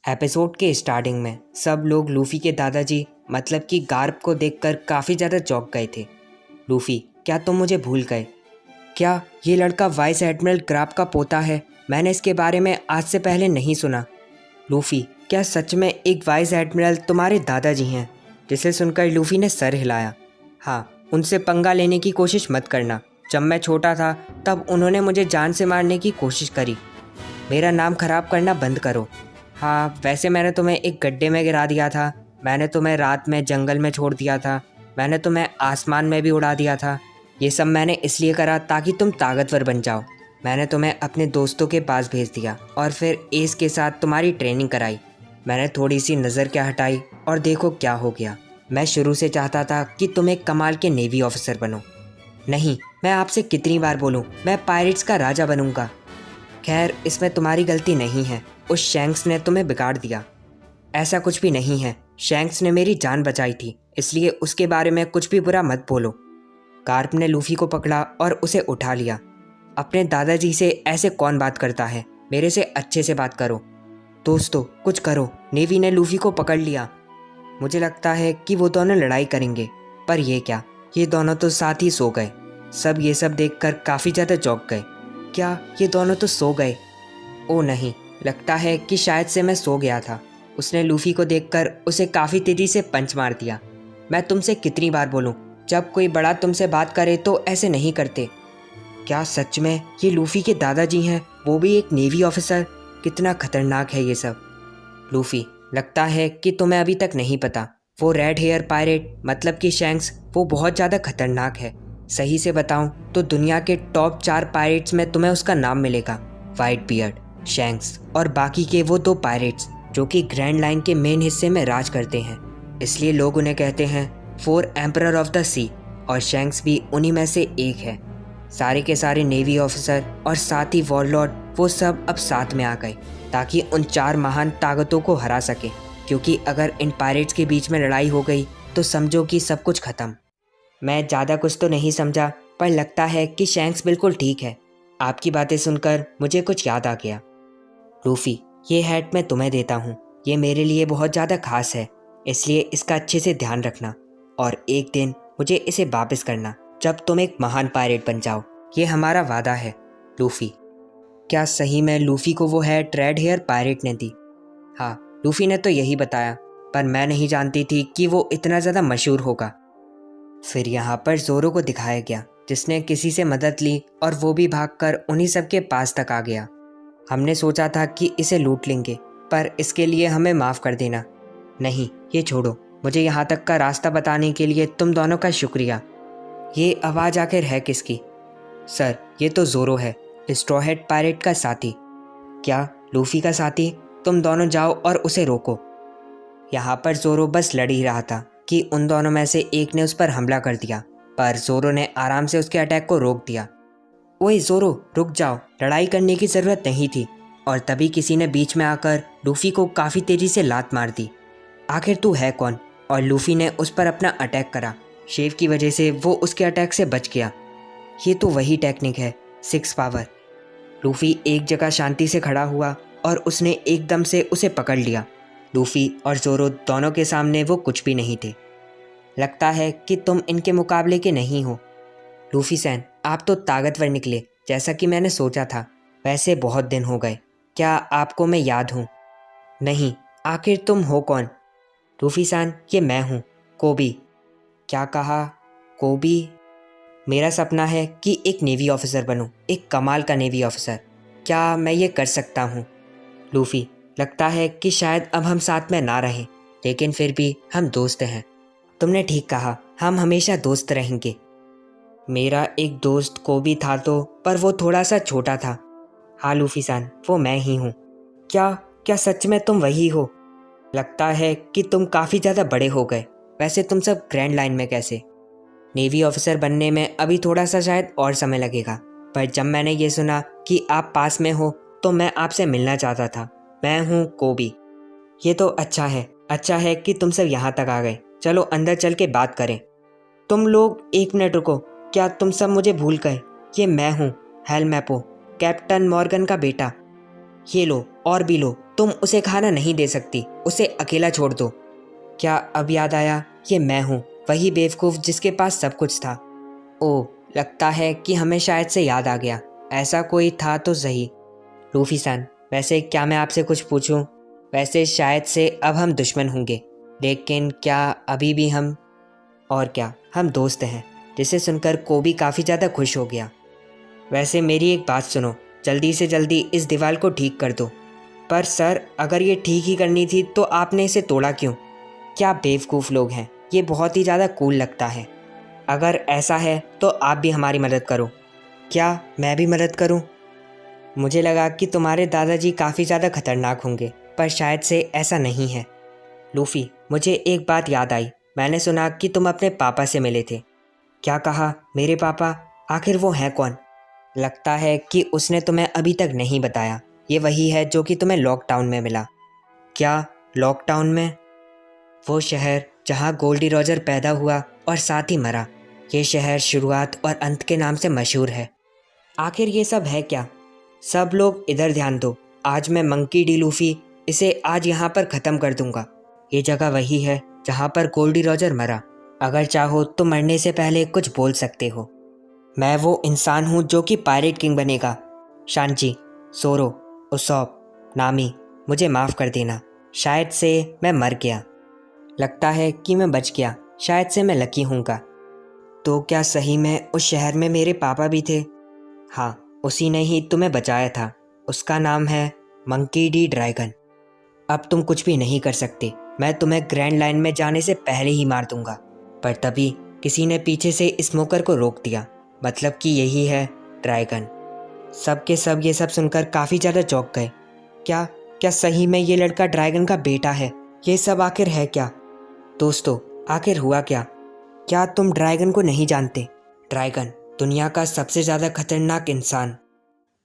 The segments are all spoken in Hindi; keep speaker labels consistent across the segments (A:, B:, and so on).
A: एपिसोड के स्टार्टिंग में सब लोग लूफी के दादाजी मतलब कि गार्प को देखकर काफ़ी ज़्यादा चौंक गए थे। लूफी, क्या तुम मुझे भूल गए? क्या ये लड़का वाइस एडमिरल गार्प का पोता है? मैंने इसके बारे में आज से पहले नहीं सुना। लूफी, क्या सच में एक वाइस एडमिरल तुम्हारे दादाजी हैं? जिसे सुनकर लूफी ने सर हिलाया। हाँ, उनसे पंगा लेने की कोशिश मत करना। जब मैं छोटा था तब उन्होंने मुझे जान से मारने की कोशिश करी। मेरा नाम खराब करना बंद करो। हाँ, वैसे मैंने तुम्हें एक गड्ढे में गिरा दिया था, मैंने तुम्हें रात में जंगल में छोड़ दिया था, मैंने तुम्हें आसमान में भी उड़ा दिया था। ये सब मैंने इसलिए करा ताकि तुम ताकतवर बन जाओ। मैंने तुम्हें अपने दोस्तों के पास भेज दिया और फिर एस के साथ तुम्हारी ट्रेनिंग कराई। मैंने थोड़ी सी नज़र क्या हटाई और देखो क्या हो गया। मैं शुरू से चाहता था कि तुम एक कमाल के नेवी ऑफिसर बनो। नहीं, मैं आपसे कितनी बार बोलूं, मैं पायरेट्स का राजा बनूंगा। खैर, इसमें तुम्हारी गलती नहीं है, उस शैंक्स ने तुम्हें बिगाड़ दिया। ऐसा कुछ भी नहीं है, शैंक्स ने मेरी जान बचाई थी, इसलिए उसके बारे में कुछ भी बुरा मत बोलो। गार्प ने लूफी को पकड़ा और उसे उठा लिया। अपने दादाजी से ऐसे कौन बात करता है? मेरे से अच्छे से बात करो। दोस्तों, कुछ करो। नेवी ने लूफी को पकड़ लिया। मुझे लगता है कि वो दोनों लड़ाई करेंगे, पर ये क्या, ये दोनों तो साथ ही सो गए। सब ये सब देखकर काफ़ी ज़्यादा चौंक गए। क्या ये दोनों तो सो गए? ओ नहीं, लगता है कि शायद से मैं सो गया था। उसने लूफी को देखकर उसे काफ़ी तेज़ी से पंच मार दिया। मैं तुमसे कितनी बार बोलूं, जब कोई बड़ा तुमसे बात करे तो ऐसे नहीं करते। क्या सच में ये लूफी के दादाजी हैं, वो भी एक नेवी ऑफिसर? कितना खतरनाक है ये सब। लूफी, लगता है कि तुम्हें अभी तक नहीं पता, वो रेड हेयर पायरेट मतलब कि शैंक्स, वो बहुत ज़्यादा खतरनाक है। सही से बताऊं तो दुनिया के टॉप 4 पायरेट्स में तुम्हें उसका नाम मिलेगा। वाइट बियर्ड, शैंक्स और बाकी के वो 2 पायरेट्स जो कि ग्रैंड लाइन के मेन हिस्से में राज करते हैं। इसलिए लोग उन्हें कहते हैं 4 एम्परर ऑफ द सी, और शैंक्स भी उन्हीं में से एक है। सारे के सारे नेवी ऑफिसर और साथ ही वॉरलॉर्ड, वो सब अब साथ में आ गए ताकि उन 4 महान ताकतों को हरा सके, क्योंकि अगर इन पायरेट्स के बीच में लड़ाई हो गई तो समझो कि सब कुछ खत्म। मैं ज़्यादा कुछ तो नहीं समझा, पर लगता है कि शैंक्स बिल्कुल ठीक है। आपकी बातें सुनकर मुझे कुछ याद आ गया। लूफी, ये हैट मैं तुम्हें देता हूँ, ये मेरे लिए बहुत ज़्यादा खास है, इसलिए इसका अच्छे से ध्यान रखना और एक दिन मुझे इसे वापस करना जब तुम एक महान पायरेट बन जाओ। ये हमारा वादा है। लूफी, क्या सही में लूफी को वो हैट रेड हेयर पायरेट ने दी? हाँ, लूफी ने तो यही बताया, पर मैं नहीं जानती थी कि वो इतना ज़्यादा मशहूर होगा। फिर यहाँ पर जोरो को दिखाया गया, जिसने किसी से मदद ली और वो भी भागकर उन्हीं सब के पास तक आ गया। हमने सोचा था कि इसे लूट लेंगे, पर इसके लिए हमें माफ़ कर देना। नहीं, ये छोड़ो, मुझे यहाँ तक का रास्ता बताने के लिए तुम दोनों का शुक्रिया। ये आवाज़ आखिर है किसकी? सर, ये तो जोरो है, स्ट्रॉ हेड पायरेट का साथी। क्या लूफी का साथी? तुम दोनों जाओ और उसे रोको। यहाँ पर जोरो बस लड़ ही रहा था कि उन दोनों में से एक ने उस पर हमला कर दिया, पर जोरो ने आराम से उसके अटैक को रोक दिया। ओए जोरो, रुक जाओ, लड़ाई करने की ज़रूरत नहीं थी। और तभी किसी ने बीच में आकर लूफी को काफ़ी तेज़ी से लात मार दी। आखिर तू है कौन? और लूफी ने उस पर अपना अटैक करा। शेव की वजह से वो उसके अटैक से बच गया। ये तो वही टेक्निक है, 6 पावर। लूफी एक जगह शांति से खड़ा हुआ और उसने एकदम से उसे पकड़ लिया। लूफी और जोरो दोनों के सामने वो कुछ भी नहीं थे। लगता है कि तुम इनके मुकाबले के नहीं हो। लूफी सैन, आप तो ताकतवर निकले, जैसा कि मैंने सोचा था। वैसे बहुत दिन हो गए, क्या आपको मैं याद हूँ? नहीं, आखिर तुम हो कौन? लूफी सैन, ये मैं हूँ, कोबी। क्या कहा? कोबी? मेरा सपना है कि एक नेवी ऑफिसर बनूं, एक कमाल का नेवी ऑफिसर। क्या मैं ये कर सकता हूँ? लूफी, लगता है कि शायद अब हम साथ में ना रहें, लेकिन फिर भी हम दोस्त हैं। तुमने ठीक कहा, हम हमेशा दोस्त रहेंगे। मेरा एक दोस्त कोबी था तो, पर वो थोड़ा सा छोटा था। हाँ लूफी सान, वो मैं ही हूँ। क्या क्या सच में तुम वही हो? लगता है कि तुम काफ़ी ज़्यादा बड़े हो गए। वैसे तुम सब ग्रैंड लाइन में कैसे? नेवी ऑफिसर बनने में अभी थोड़ा सा शायद और समय लगेगा, पर जब मैंने ये सुना कि आप पास में हो तो मैं आपसे मिलना चाहता था। मैं हूँ कोबी। ये तो अच्छा है कि तुम सब यहाँ तक आ गए। चलो अंदर चल के बात करें। तुम लोग एक मिनट रुको, क्या तुम सब मुझे भूल गए? ये मैं हूँ, हेल मैपो, कैप्टन मॉर्गन का बेटा। ये लो और भी लो, तुम उसे खाना नहीं दे सकती, उसे अकेला छोड़ दो। क्या अब याद आया? ये मैं हूँ, वही बेवकूफ़ जिसके पास सब कुछ था। ओह, लगता है कि हमें शायद से याद आ गया। ऐसा कोई था तो सही। लूफी सान, वैसे क्या मैं आपसे कुछ पूछूं? वैसे शायद से अब हम दुश्मन होंगे, लेकिन क्या अभी भी हम? और क्या, हम दोस्त हैं। जिसे सुनकर कोबी काफ़ी ज़्यादा खुश हो गया। वैसे मेरी एक बात सुनो, जल्दी से जल्दी इस दीवार को ठीक कर दो। पर सर, अगर ये ठीक ही करनी थी तो आपने इसे तोड़ा क्यों? क्या बेवकूफ़ लोग हैं, ये बहुत ही ज़्यादा कूल लगता है। अगर ऐसा है तो आप भी हमारी मदद करो। क्या मैं भी मदद करूं? मुझे लगा कि तुम्हारे दादाजी काफ़ी ज़्यादा खतरनाक होंगे, पर शायद से ऐसा नहीं है। लूफ़ी, मुझे एक बात याद आई। मैंने सुना कि तुम अपने पापा से मिले थे। क्या कहा? मेरे पापा? आखिर वो हैं कौन? लगता है कि उसने तुम्हें अभी तक नहीं बताया। ये वही है जो कि तुम्हें लॉकडाउन में मिला। क्या लॉकडाउन में? वो शहर जहाँ गोल्डी रॉजर पैदा हुआ और साथ ही मरा। ये शहर शुरुआत और अंत के नाम से मशहूर है। आखिर ये सब है क्या? सब लोग इधर ध्यान दो। आज मैं मंकी डी लूफी इसे आज यहाँ पर ख़त्म कर दूंगा। ये जगह वही है जहाँ पर गोल्डी रॉजर मरा। अगर चाहो तो मरने से पहले कुछ बोल सकते हो। मैं वो इंसान हूँ जो कि पायरेट किंग बनेगा। शांची, सोरो, उसॉप, नामी, मुझे माफ़ कर देना। शायद से मैं मर गया। लगता है कि मैं बच गया। शायद से मैं लकी हूँगा। तो क्या सही में उस शहर में मेरे पापा भी थे? हाँ, उसी ने ही तुम्हें बचाया था। उसका नाम है मंकी डी ड्रैगन। अब तुम कुछ भी नहीं कर सकते। मैं तुम्हें ग्रैंड लाइन में जाने से पहले ही मार दूंगा। पर तभी किसी ने पीछे से स्मोकर को रोक दिया। मतलब कि यही है ड्रैगन। सब के सब ये सब सुनकर काफ़ी ज़्यादा चौंक गए। क्या क्या सही में ये लड़का ड्रैगन का बेटा है? ये सब आखिर है क्या? दोस्तों, आखिर हुआ क्या? क्या तुम ड्रैगन को नहीं जानते? ड्रैगन दुनिया का सबसे ज़्यादा खतरनाक इंसान।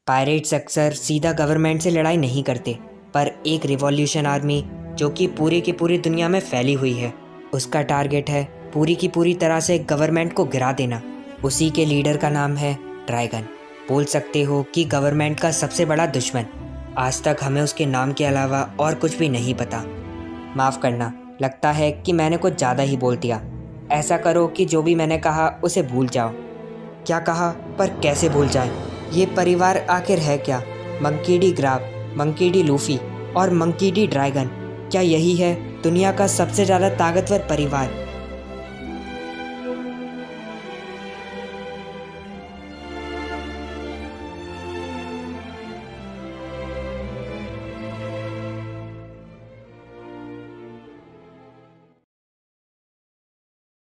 A: पायरेट्स अक्सर सीधा गवर्नमेंट से लड़ाई नहीं करते, पर एक रिवॉल्यूशन आर्मी जो कि पूरी की पूरी दुनिया में फैली हुई है, उसका टारगेट है पूरी की पूरी तरह से गवर्नमेंट को गिरा देना। उसी के लीडर का नाम है ड्रैगन। बोल सकते हो कि गवर्नमेंट का सबसे बड़ा दुश्मन। आज तक हमें उसके नाम के अलावा और कुछ भी नहीं पता। माफ़ करना, लगता है कि मैंने कुछ ज़्यादा ही बोल दिया। ऐसा करो कि जो भी मैंने कहा उसे भूल जाओ। क्या कहा? पर कैसे भूल जाए? ये परिवार आखिर है क्या? Monkey D Garp, Monkey D Luffy और मंकी डी ड्रैगन, क्या यही है दुनिया का सबसे ज़्यादा ताकतवर परिवार?